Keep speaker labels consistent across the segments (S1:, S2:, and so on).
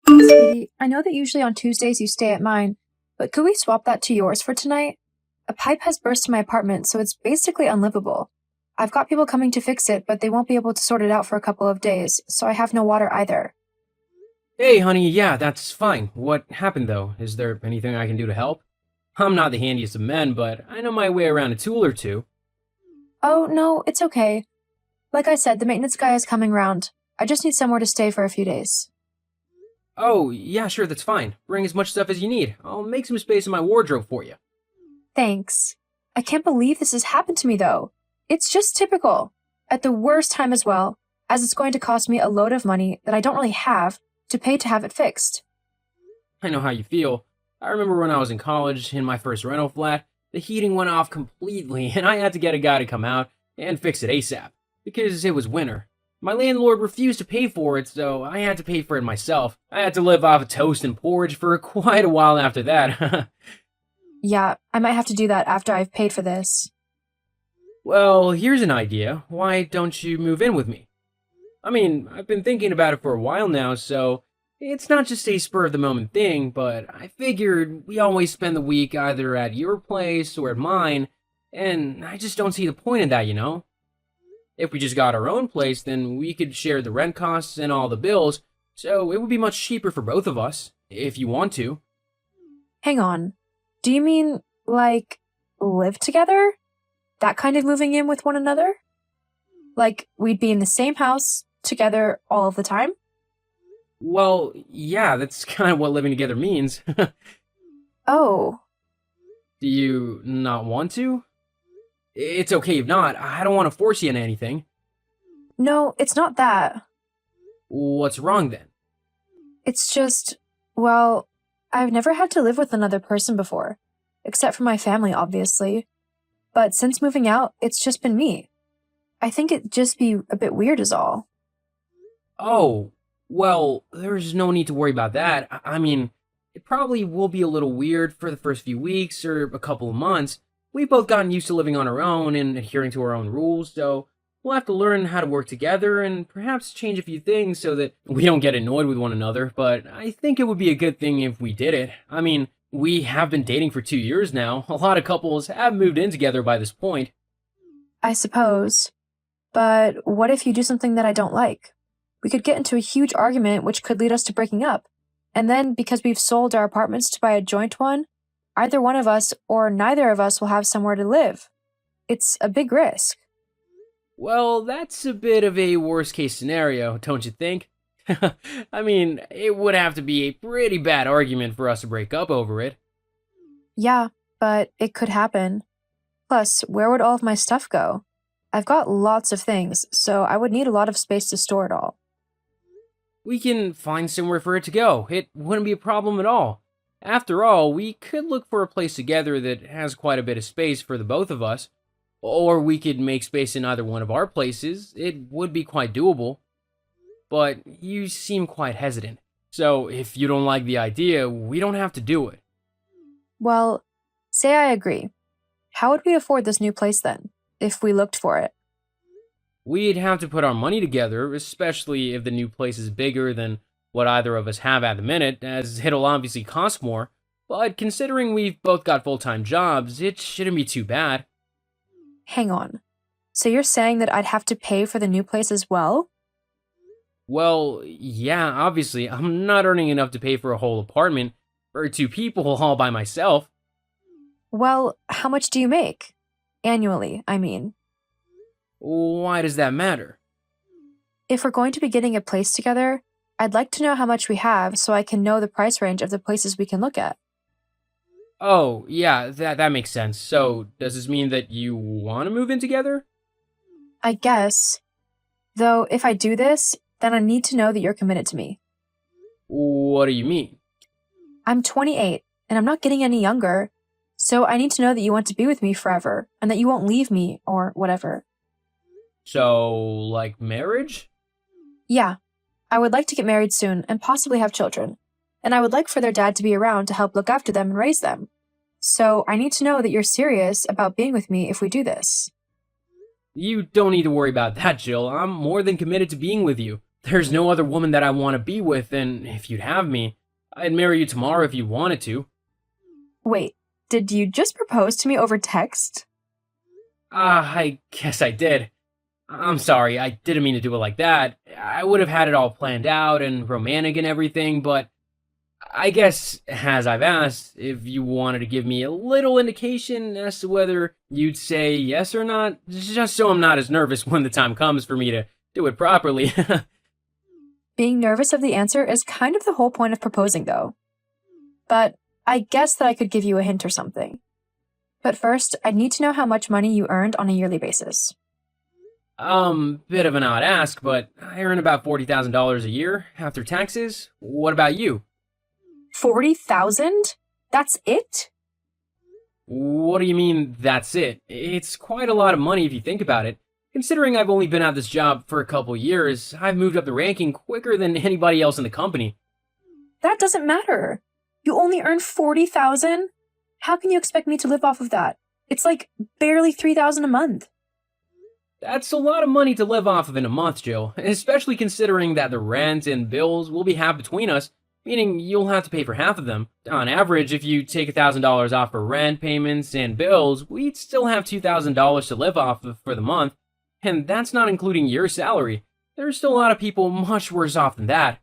S1: Sweetie, I know that usually on Tuesdays you stay at mine, but could we swap that to yours for tonight? A pipe has burst in my apartment, so it's basically unlivable. I've got people coming to fix it, but they won't be able to sort it out for a couple of days, so I have no water either.
S2: Hey, honey, yeah, that's fine. What happened, though? Is there anything I can do to help? I'm not the handiest of men, but I know my way around a tool or two.
S1: Oh, no, it's okay. Like I said, the maintenance guy is coming round. I just need somewhere to stay for a few days.
S2: Oh, yeah, sure, that's fine. Bring as much stuff as you need. I'll make some space in my wardrobe for you.
S1: Thanks. I can't believe this has happened to me, though. It's just typical. At the worst time as well, as it's going to cost me a load of money that I don't really have to pay to have it fixed.
S2: I know how you feel. I remember when I was in college, in my first rental flat, the heating went off completely, and I had to get a guy to come out and fix it ASAP, because it was winter. My landlord refused to pay for it, so I had to pay for it myself. I had to live off of toast and porridge for quite a while after that.
S1: Yeah, I might have to do that after I've paid for this.
S2: Well, here's an idea. Why don't you move in with me? I mean, I've been thinking about it for a while now, so it's not just a spur of the moment thing, but I figured we always spend the week either at your place or at mine, and I just don't see the point in that, you know? If we just got our own place, then we could share the rent costs and all the bills, so it would be much cheaper for both of us, if you want to.
S1: Hang on. Do you mean, like, live together? That kind of moving in with one another? Like, we'd be in the same house, together all of the time?
S2: Well, yeah, that's kind of what living together means.
S1: Oh,
S2: Do you not want to? It's okay if not. I don't want to force you into anything.
S1: no, it's not that.
S2: What's wrong then?
S1: It's just, well, I've never had to live with another person before, except for my family, obviously. But since moving out, it's just been me. I think it'd just be a bit weird, is all.
S2: Oh, well, there's no need to worry about that. I mean, it probably will be a little weird for the first few weeks or a couple of months. We've both gotten used to living on our own and adhering to our own rules, so we'll have to learn how to work together and perhaps change a few things so that we don't get annoyed with one another, but I think it would be a good thing if we did it. I mean, we have been dating for 2 years now. A lot of couples have moved in together by this point.
S1: I suppose. But what if you do something that I don't like? We could get into a huge argument which could lead us to breaking up. And then, because we've sold our apartments to buy a joint one, either one of us or neither of us will have somewhere to live. It's a big risk.
S2: Well, that's a bit of a worst case scenario, don't you think? I mean, it would have to be a pretty bad argument for us to break up over it.
S1: Yeah, but it could happen. Plus, where would all of my stuff go? I've got lots of things, so I would need a lot of space to store it all.
S2: We can find somewhere for it to go. It wouldn't be a problem at all. After all, we could look for a place together that has quite a bit of space for the both of us. Or we could make space in either one of our places. It would be quite doable. But you seem quite hesitant. So if you don't like the idea, we don't have to do it.
S1: Well, say I agree. How would we afford this new place then, if we looked for it?
S2: We'd have to put our money together, especially if the new place is bigger than what either of us have at the minute, as it'll obviously cost more. But considering we've both got full-time jobs, it shouldn't be too bad.
S1: Hang on. So you're saying that I'd have to pay for the new place as well?
S2: Well, yeah, obviously, I'm not earning enough to pay for a whole apartment for two people all by myself.
S1: Well, how much do you make? Annually, I mean.
S2: Why does that matter?
S1: If we're going to be getting a place together, I'd like to know how much we have so I can know the price range of the places we can look at.
S2: Oh, yeah, that makes sense. So, does this mean that you want to move in together?
S1: I guess. Though, if I do this, then I need to know that you're committed to me.
S2: What do you mean?
S1: I'm 28, and I'm not getting any younger, so I need to know that you want to be with me forever, and that you won't leave me, or whatever.
S2: So, like marriage?
S1: Yeah, I would like to get married soon, and possibly have children. And I would like for their dad to be around to help look after them and raise them. So I need to know that you're serious about being with me if we do this.
S2: You don't need to worry about that, Jill. I'm more than committed to being with you. There's no other woman that I want to be with, and if you'd have me, I'd marry you tomorrow if you wanted to.
S1: Wait, did you just propose to me over text?
S2: I guess I did. I'm sorry, I didn't mean to do it like that. I would have had it all planned out and romantic and everything, but I guess, as I've asked, if you wanted to give me a little indication as to whether you'd say yes or not, just so I'm not as nervous when the time comes for me to do it properly.
S1: Being nervous of the answer is kind of the whole point of proposing, though. But I guess that I could give you a hint or something. But first, I'd need to know how much money you earned on a yearly basis.
S2: Bit of an odd ask, but I earn about $40,000 a year after taxes. What about you?
S1: 40,000? That's it?
S2: What do you mean, that's it? It's quite a lot of money if you think about it. Considering I've only been at this job for a couple years, I've moved up the ranking quicker than anybody else in the company.
S1: That doesn't matter. You only earn 40,000? How can you expect me to live off of that? It's like barely 3,000 a month.
S2: That's a lot of money to live off of in a month, Jill, especially considering that the rent and bills will be half between us, meaning you'll have to pay for half of them. On average, if you take $1,000 off for rent payments and bills, we'd still have $2,000 to live off of for the month, and that's not including your salary. There's still a lot of people much worse off than that.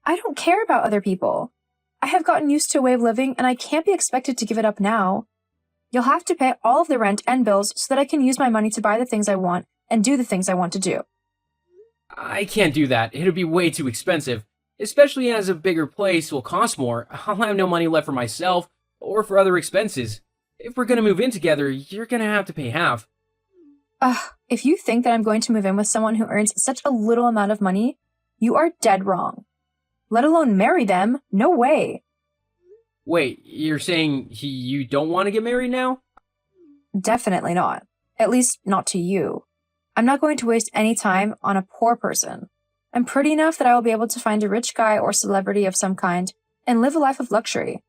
S1: I don't care about other people. I have gotten used to a way of living, and I can't be expected to give it up now. You'll have to pay all of the rent and bills so that I can use my money to buy the things I want and do the things I want to do.
S2: I can't do that. It'd be way too expensive. Especially as a bigger place will cost more. I'll have no money left for myself or for other expenses. If we're gonna move in together, you're gonna have to pay half.
S1: If you think that I'm going to move in with someone who earns such a little amount of money, you are dead wrong. Let alone marry them. No way.
S2: Wait, you're saying you don't want to get married now?
S1: Definitely not. At least not to you. I'm not going to waste any time on a poor person. I'm pretty enough that I will be able to find a rich guy or celebrity of some kind and live a life of luxury.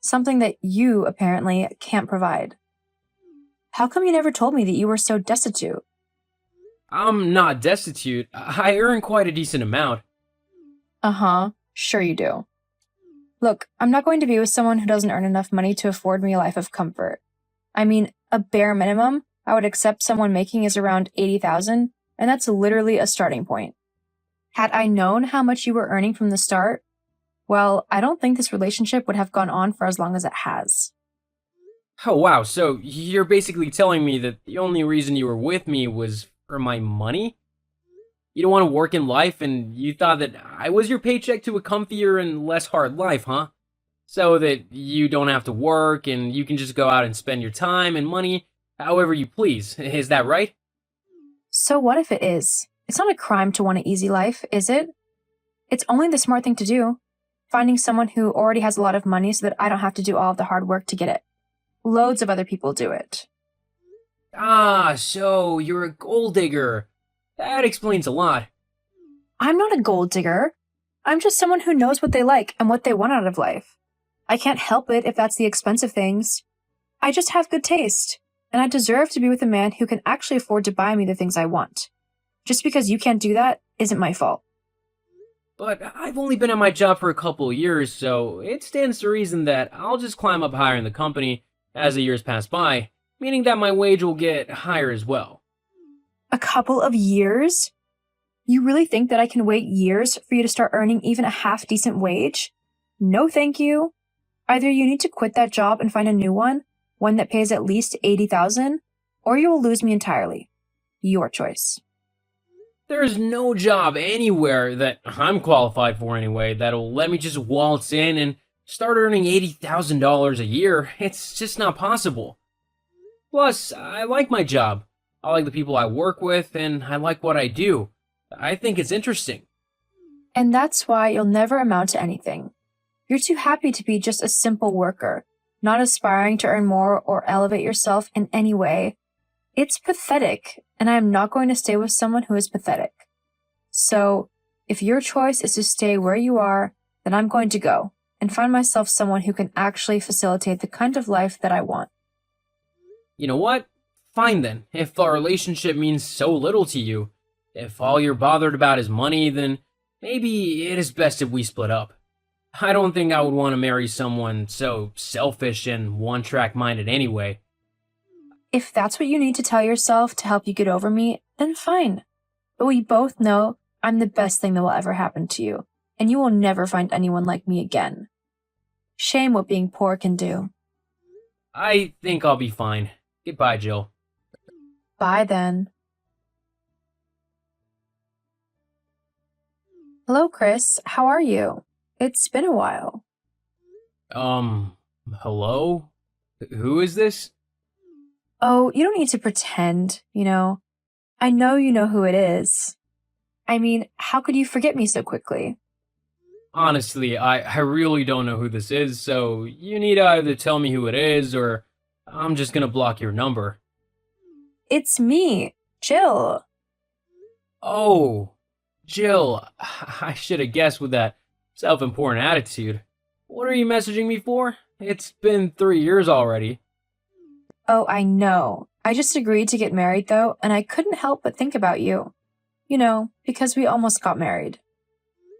S1: Something that you, apparently, can't provide. How come you never told me that you were so destitute?
S2: I'm not destitute. I earn quite a decent amount.
S1: Sure you do. Look, I'm not going to be with someone who doesn't earn enough money to afford me a life of comfort. I mean, a bare minimum I would accept someone making is around 80,000, and that's literally a starting point. Had I known how much you were earning from the start, well, I don't think this relationship would have gone on for as long as it has.
S2: Oh wow, so you're basically telling me that the only reason you were with me was for my money? You don't want to work in life, and you thought that I was your paycheck to a comfier and less hard life, huh? So that you don't have to work, and you can just go out and spend your time and money however you please. Is that right?
S1: So what if it is? It's not a crime to want an easy life, is it? It's only the smart thing to do. Finding someone who already has a lot of money so that I don't have to do all of the hard work to get it. Loads of other people do it.
S2: Ah, so you're a gold digger. That explains a lot.
S1: I'm not a gold digger. I'm just someone who knows what they like and what they want out of life. I can't help it if that's the expensive things. I just have good taste, and I deserve to be with a man who can actually afford to buy me the things I want. Just because you can't do that isn't my fault.
S2: But I've only been at my job for a couple of years, so it stands to reason that I'll just climb up higher in the company as the years pass by, meaning that my wage will get higher as well.
S1: A couple of years? You really think that I can wait years for you to start earning even a half-decent wage? No thank you. Either you need to quit that job and find a new one that pays at least 80,000, or you will lose me entirely. Your choice.
S2: There's no job anywhere that I'm qualified for anyway that'll let me just waltz in and start earning $80,000 a year. It's just not possible. Plus, I like my job. I like the people I work with, and I like what I do. I think it's interesting.
S1: And that's why you'll never amount to anything. You're too happy to be just a simple worker, not aspiring to earn more or elevate yourself in any way. It's pathetic, and I am not going to stay with someone who is pathetic. So, if your choice is to stay where you are, then I'm going to go and find myself someone who can actually facilitate the kind of life that I want.
S2: You know what? Fine then, if our relationship means so little to you. If all you're bothered about is money, then maybe it is best if we split up. I don't think I would want to marry someone so selfish and one-track minded anyway.
S1: If that's what you need to tell yourself to help you get over me, then fine. But we both know I'm the best thing that will ever happen to you, and you will never find anyone like me again. Shame what being poor can do.
S2: I think I'll be fine. Goodbye, Jill.
S1: Bye then. Hello, Chris. How are you? It's been a while.
S2: Hello? Who is this?
S1: Oh, you don't need to pretend, I know you know who it is. I mean, how could you forget me so quickly?
S2: Honestly, I really don't know who this is, so you need to either tell me who it is or I'm just gonna block your number.
S1: It's me, Jill.
S2: Oh, Jill, I should have guessed with that self-important attitude. What are you messaging me for? It's been 3 years already.
S1: Oh, I know. I just agreed to get married, though, and I couldn't help but think about you. Because we almost got married.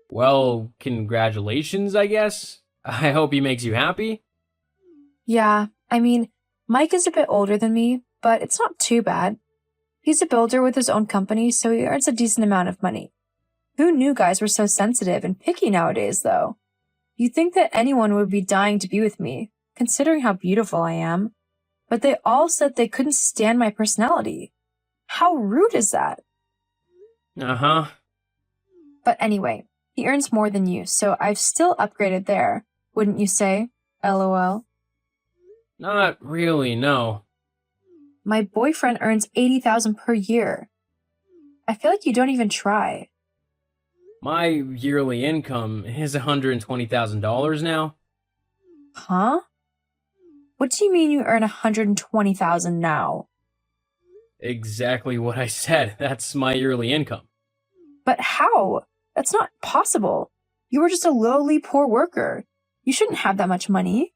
S2: Well, congratulations, I guess. I hope he makes you happy.
S1: Yeah, I mean, Mike is a bit older than me, but it's not too bad. He's a builder with his own company, so he earns a decent amount of money. Who knew guys were so sensitive and picky nowadays, though? You'd think that anyone would be dying to be with me, considering how beautiful I am. But they all said they couldn't stand my personality. How rude is that?
S2: Uh-huh.
S1: But anyway, he earns more than you, so I've still upgraded there, wouldn't you say? LOL.
S2: Not really, no.
S1: My boyfriend earns $80,000 per year. I feel like you don't even try.
S2: My yearly income is $120,000 now.
S1: Huh? What do you mean you earn $120,000 now?
S2: Exactly what I said. That's my yearly income.
S1: But how? That's not possible. You were just a lowly poor worker. You shouldn't have that much money.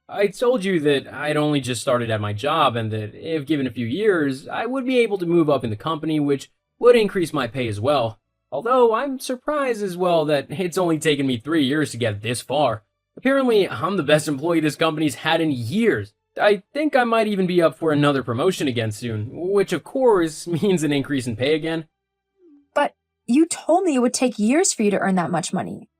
S2: I told you that I'd only just started at my job and that if given a few years, I would be able to move up in the company, which would increase my pay as well. Although I'm surprised as well that it's only taken me 3 years to get this far. Apparently, I'm the best employee this company's had in years. I think I might even be up for another promotion again soon, which of course means an increase in pay again.
S1: But you told me it would take years for you to earn that much money.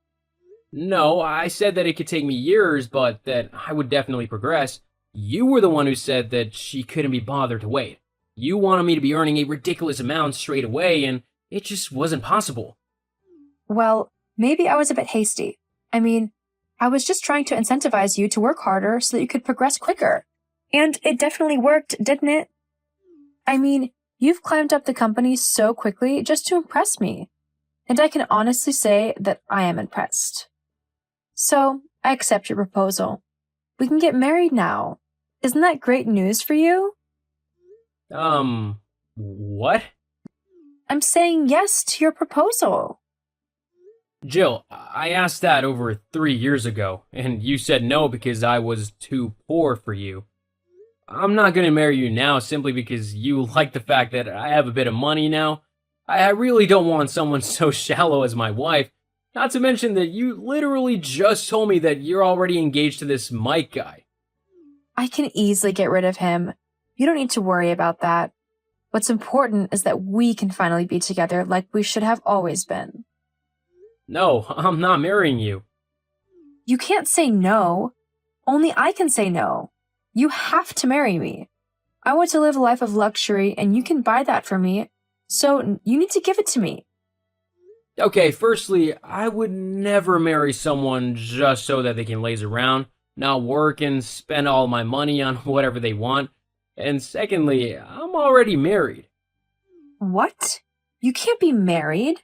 S2: No, I said that it could take me years, but that I would definitely progress. You were the one who said that she couldn't be bothered to wait. You wanted me to be earning a ridiculous amount straight away, and it just wasn't possible.
S1: Well, maybe I was a bit hasty. I mean, I was just trying to incentivize you to work harder so that you could progress quicker. And it definitely worked, didn't it? I mean, you've climbed up the company so quickly just to impress me. And I can honestly say that I am impressed. So, I accept your proposal. We can get married now. Isn't that great news for you?
S2: What?
S1: I'm saying yes to your proposal.
S2: Jill, I asked that over 3 years ago, and you said no because I was too poor for you. I'm not gonna marry you now simply because you like the fact that I have a bit of money now. I really don't want someone so shallow as my wife. Not to mention that you literally just told me that you're already engaged to this Mike guy.
S1: I can easily get rid of him. You don't need to worry about that. What's important is that we can finally be together like we should have always been.
S2: No, I'm not marrying you.
S1: You can't say no. Only I can say no. You have to marry me. I want to live a life of luxury, and you can buy that for me, so you need to give it to me.
S2: Okay, firstly, I would never marry someone just so that they can laze around, not work and spend all my money on whatever they want. And secondly, I'm already married.
S1: What? You can't be married?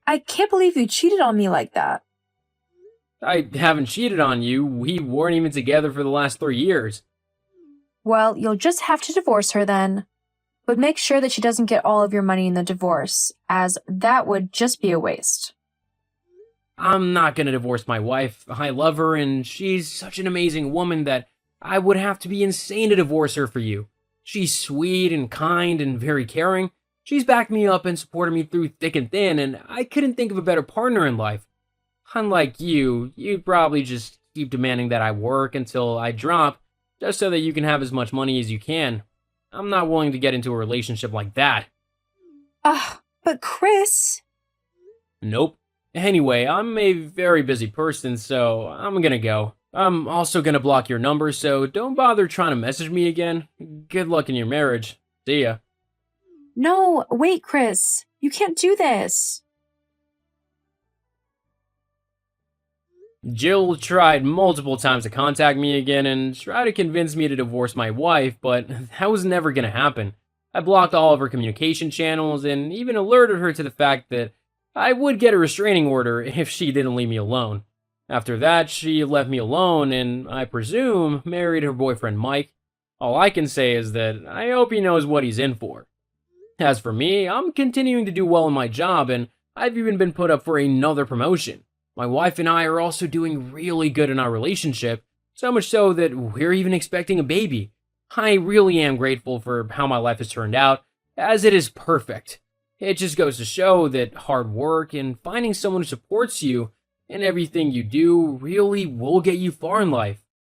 S1: I can't believe you cheated on me like that.
S2: I haven't cheated on you. We weren't even together for the last 3 years.
S1: Well, you'll just have to divorce her then. But make sure that she doesn't get all of your money in the divorce, as that would just be a waste.
S2: I'm not gonna divorce my wife. I love her, and she's such an amazing woman that I would have to be insane to divorce her for you. She's sweet and kind and very caring. She's backed me up and supported me through thick and thin, and I couldn't think of a better partner in life. Unlike you, you'd probably just keep demanding that I work until I drop, just so that you can have as much money as you can. I'm not willing to get into a relationship like that.
S1: But Chris.
S2: Nope. Anyway, I'm a very busy person, so I'm gonna go. I'm also gonna block your number, so don't bother trying to message me again. Good luck in your marriage. See ya.
S1: No, wait, Chris. You can't do this.
S2: Jill tried multiple times to contact me again and try to convince me to divorce my wife, but that was never gonna happen. I blocked all of her communication channels and even alerted her to the fact that I would get a restraining order if she didn't leave me alone. After that, she left me alone and, I presume, married her boyfriend Mike. All I can say is that I hope he knows what he's in for. As for me, I'm continuing to do well in my job, and I've even been put up for another promotion. My wife and I are also doing really good in our relationship, so much so that we're even expecting a baby. I really am grateful for how my life has turned out, as it is perfect. It just goes to show that hard work and finding someone who supports you in everything you do really will get you far in life.